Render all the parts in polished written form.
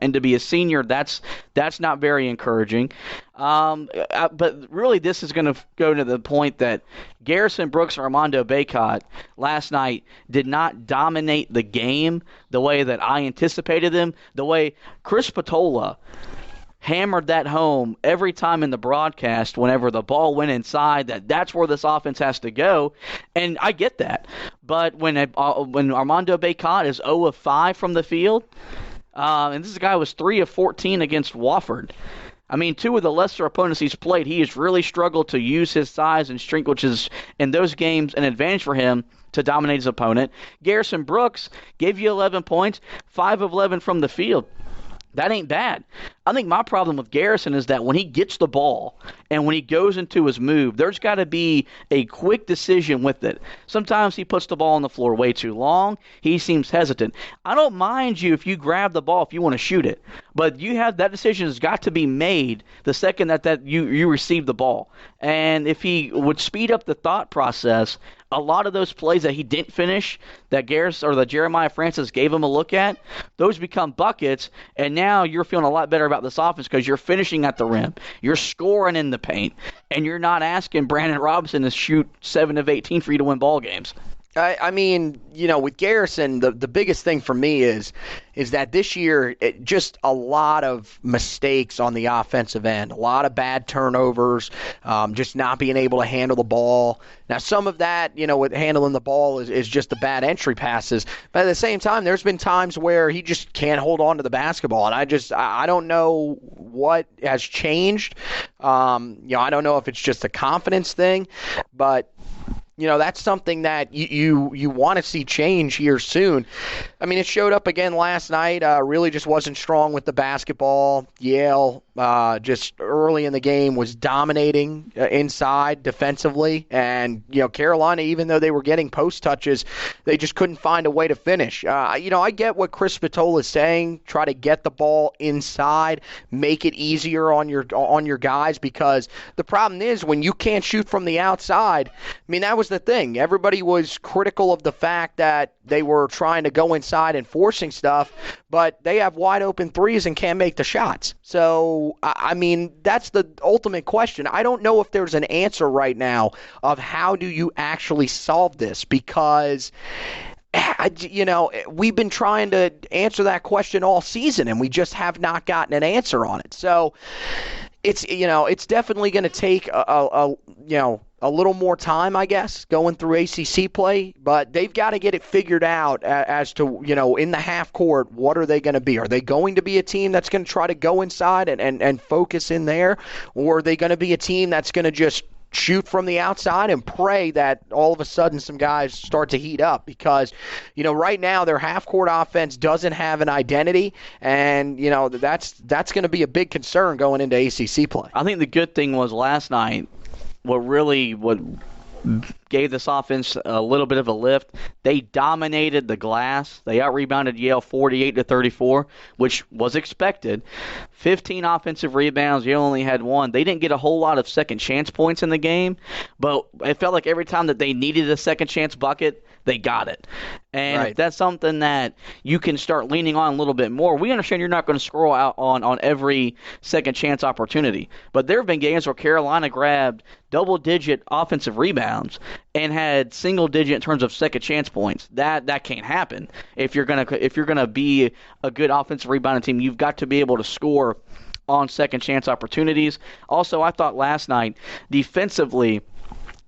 And to be a senior, that's not very encouraging. But really, this is going to go to the point that Garrison Brooks and Armando Bacot last night did not dominate the game the way that I anticipated them, the way Chris Patola hammered that home every time in the broadcast whenever the ball went inside, that's where this offense has to go. And I get that. But when Armando Bacot is 0 of 5 from the field, and this guy was 3 of 14 against Wofford. I mean, 2 of the lesser opponents he's played, he has really struggled to use his size and strength, which is, in those games, an advantage for him to dominate his opponent. Garrison Brooks gave you 11 points, 5 of 11 from the field. That ain't bad. I think my problem with Garrison is that when he gets the ball and when he goes into his move, there's got to be a quick decision with it. Sometimes he puts the ball on the floor way too long. He seems hesitant. I don't mind you if you grab the ball if you want to shoot it, but that decision has got to be made the second that you receive the ball. And if he would speed up the thought process, a lot of those plays that he didn't finish, that Jeremiah Francis gave him a look at, those become buckets, and now you're feeling a lot better about this offense because you're finishing at the rim, you're scoring in the paint, and you're not asking Brandon Robinson to shoot 7 of 18 for you to win ball games. I mean, with Garrison, the biggest thing for me is that this year, just a lot of mistakes on the offensive end, a lot of bad turnovers, just not being able to handle the ball. Now, some of that, with handling the ball is just the bad entry passes. But at the same time, there's been times where he just can't hold on to the basketball. And I don't know what has changed. I don't know if it's just a confidence thing, but that's something that you want to see change here soon. I mean, it showed up again last night. Really just wasn't strong with the basketball. Yale, just early in the game, was dominating inside defensively. And, Carolina, even though they were getting post touches, they just couldn't find a way to finish. I get what Chris Patola is saying. Try to get the ball inside, make it easier on your guys, because the problem is when you can't shoot from the outside, I mean, that was the thing. Everybody was critical of the fact that they were trying to go inside and forcing stuff, but they have wide open threes and can't make the shots. So, I mean, that's the ultimate question. I don't know if there's an answer right now of how do you actually solve this, because we've been trying to answer that question all season and we just have not gotten an answer on it. So it's definitely going to take a little more time, I guess, going through ACC play, but they've got to get it figured out as to, in the half court, what are they going to be? Are they going to be a team that's going to try to go inside and focus in there, or are they going to be a team that's going to just shoot from the outside and pray that all of a sudden some guys start to heat up? Because, right now their half-court offense doesn't have an identity, and, that's going to be a big concern going into ACC play. I think the good thing was last night, what gave this offense a little bit of a lift, they dominated the glass. They out-rebounded Yale 48-34, which was expected. 15 offensive rebounds. Yale only had 1. They didn't get a whole lot of second-chance points in the game, but it felt like every time that they needed a second-chance bucket, they got it. And if that's something that you can start leaning on a little bit more, we understand you're not going to score out on every second chance opportunity. But there have been games where Carolina grabbed double-digit offensive rebounds and had single-digit in terms of second chance points. That can't happen. If you're gonna be a good offensive rebounding team, you've got to be able to score on second chance opportunities. Also, I thought last night defensively,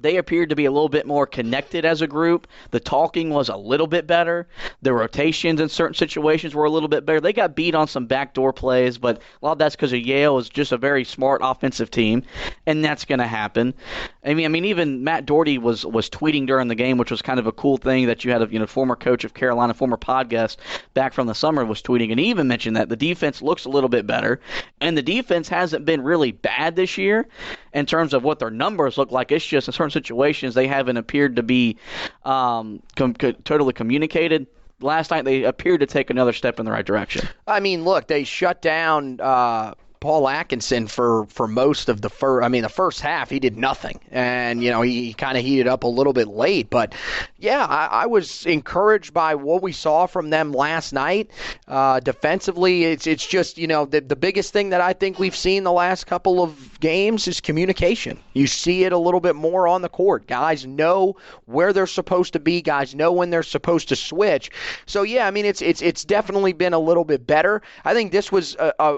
they appeared to be a little bit more connected as a group. The talking was a little bit better. The rotations in certain situations were a little bit better. They got beat on some backdoor plays, but a lot of that's because of Yale is just a very smart offensive team, and that's going to happen. I mean, even Matt Doherty was tweeting during the game, which was kind of a cool thing that you had a former coach of Carolina, former pod guest back from the summer was tweeting, and he even mentioned that the defense looks a little bit better, and the defense hasn't been really bad this year in terms of what their numbers look like. It's just in certain situations they haven't appeared to be totally communicated. Last night they appeared to take another step in the right direction. I mean, look, they shut down Paul Atkinson for most of the first half, he did nothing. And, he kind of heated up a little bit late. But, yeah, I was encouraged by what we saw from them last night. Defensively, it's just, the biggest thing that I think we've seen the last couple of games is communication. You see it a little bit more on the court. Guys know where they're supposed to be. Guys know when they're supposed to switch. So, yeah, it's definitely been a little bit better. I think this was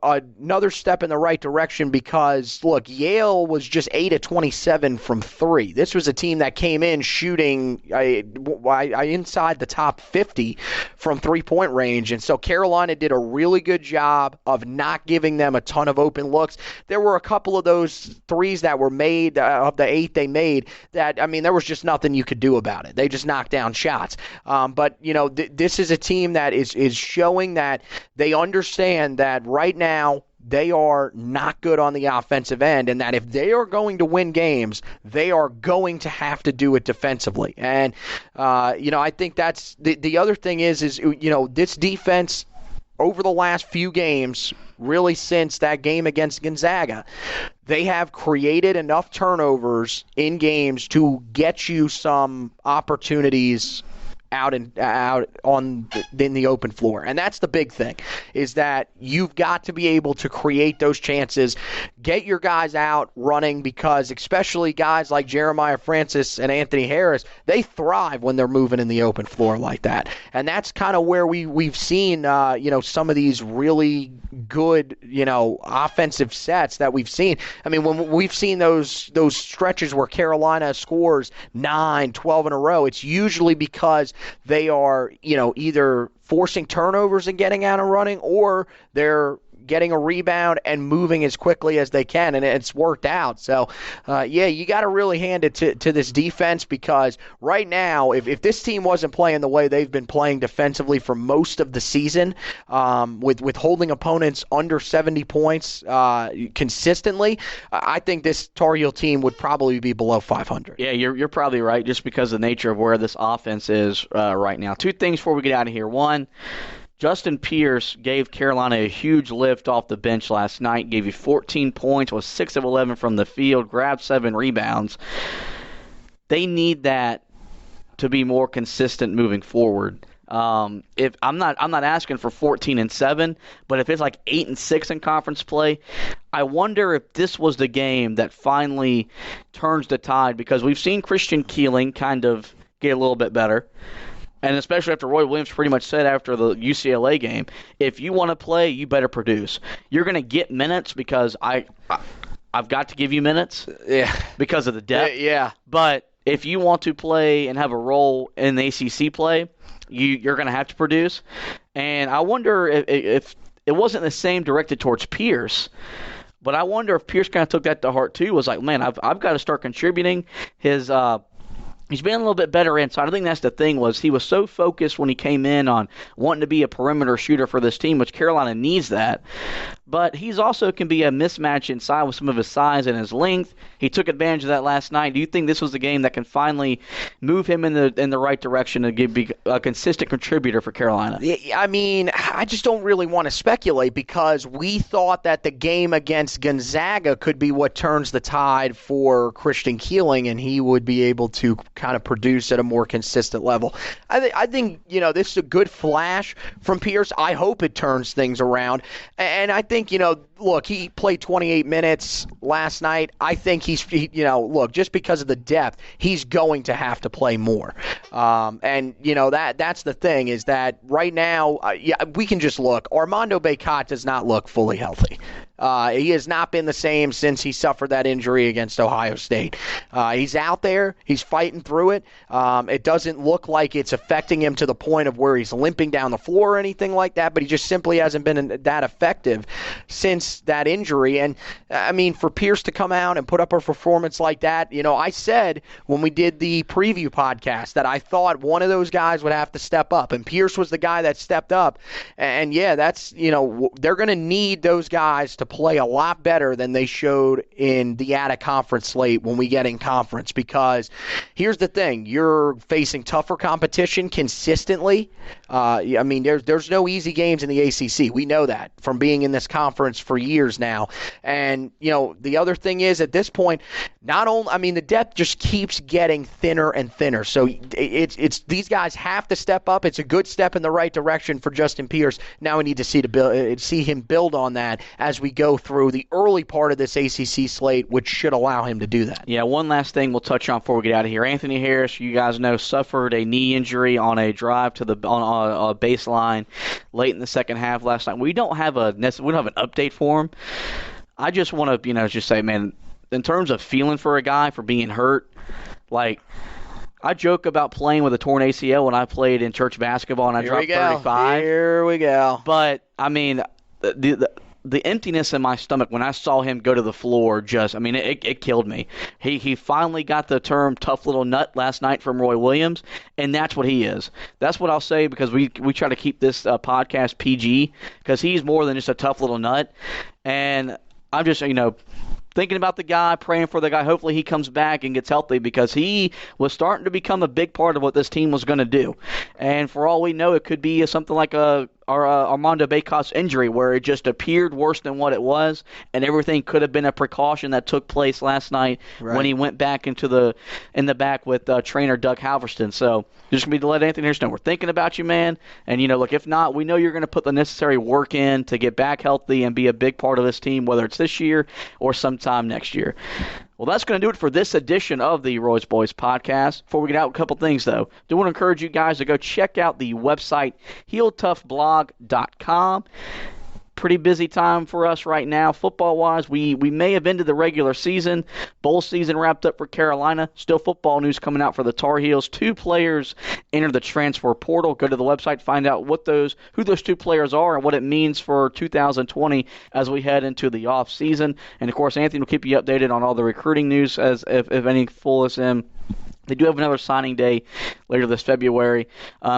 another step in the right direction because, look, Yale was just 8 of 27 from 3. This was a team that came in shooting inside the top 50 from three-point range, and so Carolina did a really good job of not giving them a ton of open looks. There were a couple of those threes that were made, of the 8 they made, that, there was just nothing you could do about it. They just knocked down shots. But, this is a team that is showing that they understand that right now they are not good on the offensive end, and that if they are going to win games, they are going to have to do it defensively. And, I think that's the other thing is this defense over the last few games, really since that game against Gonzaga, they have created enough turnovers in games to get you some opportunities out in the open floor. And that's the big thing, is that you've got to be able to create those chances, get your guys out running, because especially guys like Jeremiah Francis and Anthony Harris, they thrive when they're moving in the open floor like that. And that's kind of where we've seen some of these really good offensive sets that we've seen. When we've seen those stretches where Carolina scores 9, 12 in a row, it's usually because they are, either forcing turnovers and getting out and running, or they're getting a rebound and moving as quickly as they can, and it's worked out. So, you got to really hand it to this defense, because right now, if this team wasn't playing the way they've been playing defensively for most of the season, with holding opponents under 70 points consistently, I think this Tar Heel team would probably be below 500. Yeah, you're probably right, just because of the nature of where this offense is right now. Two things before we get out of here. One, Justin Pierce gave Carolina a huge lift off the bench last night, gave you 14 points, was 6 of 11 from the field, grabbed 7 rebounds. They need that to be more consistent moving forward. If I'm not asking for 14 and 7, but if it's like 8 and 6 in conference play, I wonder if this was the game that finally turns the tide, because we've seen Christian Keeling kind of get a little bit better. And especially after Roy Williams pretty much said after the UCLA game, if you want to play, you better produce. You're going to get minutes because I've got to give you minutes, because of the depth. Yeah. But if you want to play and have a role in the ACC play, you're going to have to produce. And I wonder if it wasn't the same directed towards Pierce, but I wonder if Pierce kind of took that to heart too. Was like, man, I've got to start contributing. He's been a little bit better inside. I think that's the thing, was he was so focused when he came in on wanting to be a perimeter shooter for this team, which Carolina needs that. But he's also can be a mismatch inside with some of his size and his length. He took advantage of that last night. Do you think this was the game that can finally move him in the right direction to be a consistent contributor for Carolina? I just don't really want to speculate, because we thought that the game against Gonzaga could be what turns the tide for Christian Keeling, and he would be able to kind of produce at a more consistent level. I think this is a good flash from Pierce. I hope it turns things around. And I think, look, he played 28 minutes last night. I think just because of the depth, he's going to have to play more. That's the thing, is that right now, we can just look. Armando Bacot does not look fully healthy. He has not been the same since he suffered that injury against Ohio State. He's out there. He's fighting through it. It doesn't look like it's affecting him to the point of where he's limping down the floor or anything like that, but he just simply hasn't been that effective since that injury. And, for Pierce to come out and put up a performance like that, I said when we did the preview podcast that I thought one of those guys would have to step up, and Pierce was the guy that stepped up. And, that's, they're going to need those guys to play a lot better than they showed in the out-of-conference slate when we get in conference, because here's the thing. You're facing tougher competition consistently. There's no easy games in the ACC. We know that from being in this conference. conference for years now. And, the other thing is at this point, the depth just keeps getting thinner and thinner. So it's these guys have to step up. It's a good step in the right direction for Justin Pierce. Now we need to see him build on that as we go through the early part of this ACC slate, which should allow him to do that. Yeah, one last thing we'll touch on before we get out of here. Anthony Harris, you guys know, suffered a knee injury on a drive to the on a baseline late in the second half last night. We don't have an update for him. I just want to just say, man, in terms of feeling for a guy for being hurt, like, I joke about playing with a torn ACL when I played in church basketball and I dropped 35. Here we go. But I mean, the emptiness in my stomach when I saw him go to the floor it killed me. He finally got the term tough little nut last night from Roy Williams, and that's what he is. That's what I'll say, because we try to keep this podcast PG, because he's more than just a tough little nut. And I'm just, thinking about the guy, praying for the guy. Hopefully he comes back and gets healthy, because he was starting to become a big part of what this team was going to do. And for all we know, it could be something like Armando Bacot's injury, where it just appeared worse than what it was, and everything could have been a precaution that took place last night when he went back in the back with trainer Doug Halverston. So just going to be to let Anthony Harris know, we're thinking about you, man. And, look, if not, we know you're going to put the necessary work in to get back healthy and be a big part of this team, whether it's this year or sometime next year. Well, that's going to do it for this edition of the Roy's Boys podcast. Before we get out, a couple things, though. Do want to encourage you guys to go check out the website, HeelToughBlog.com. Pretty busy time for us right now, football-wise. We may have ended the regular season. Bowl season wrapped up for Carolina. Still football news coming out for the Tar Heels. 2 players entered the transfer portal. Go to the website, find out who those 2 players are and what it means for 2020 as we head into the off season. And, of course, Anthony will keep you updated on all the recruiting news as if any full is in. They do have another signing day later this February,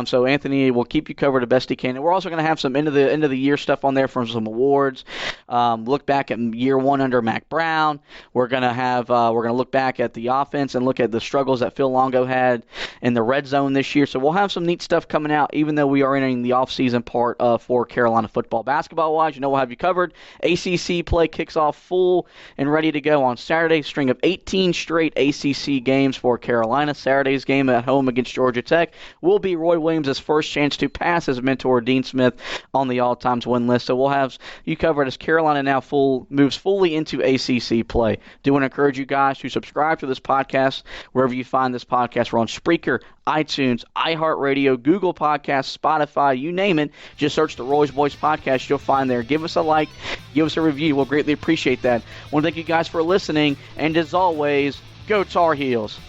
so Anthony will keep you covered the best he can. And we're also going to have some end of the year stuff on there from some awards. Look back at year 1 under Mac Brown. We're going to look back at the offense and look at the struggles that Phil Longo had in the red zone this year. So we'll have some neat stuff coming out, even though we are entering the off-season part for Carolina football. Basketball-wise, we'll have you covered. ACC play kicks off full and ready to go on Saturday. String of 18 straight ACC games for Carolina. Saturday's game at home against Georgia Tech will be Roy Williams' first chance to pass his mentor Dean Smith on the all-time win list. So we'll have you covered as Carolina now moves fully into ACC play. Do want to encourage you guys to subscribe to this podcast wherever you find this podcast. We're on Spreaker, iTunes, iHeartRadio, Google Podcasts, Spotify, you name it. Just search the Roy's Boys podcast. You'll find there. Give us a like. Give us a review. We'll greatly appreciate that. I want to thank you guys for listening. And as always, go Tar Heels.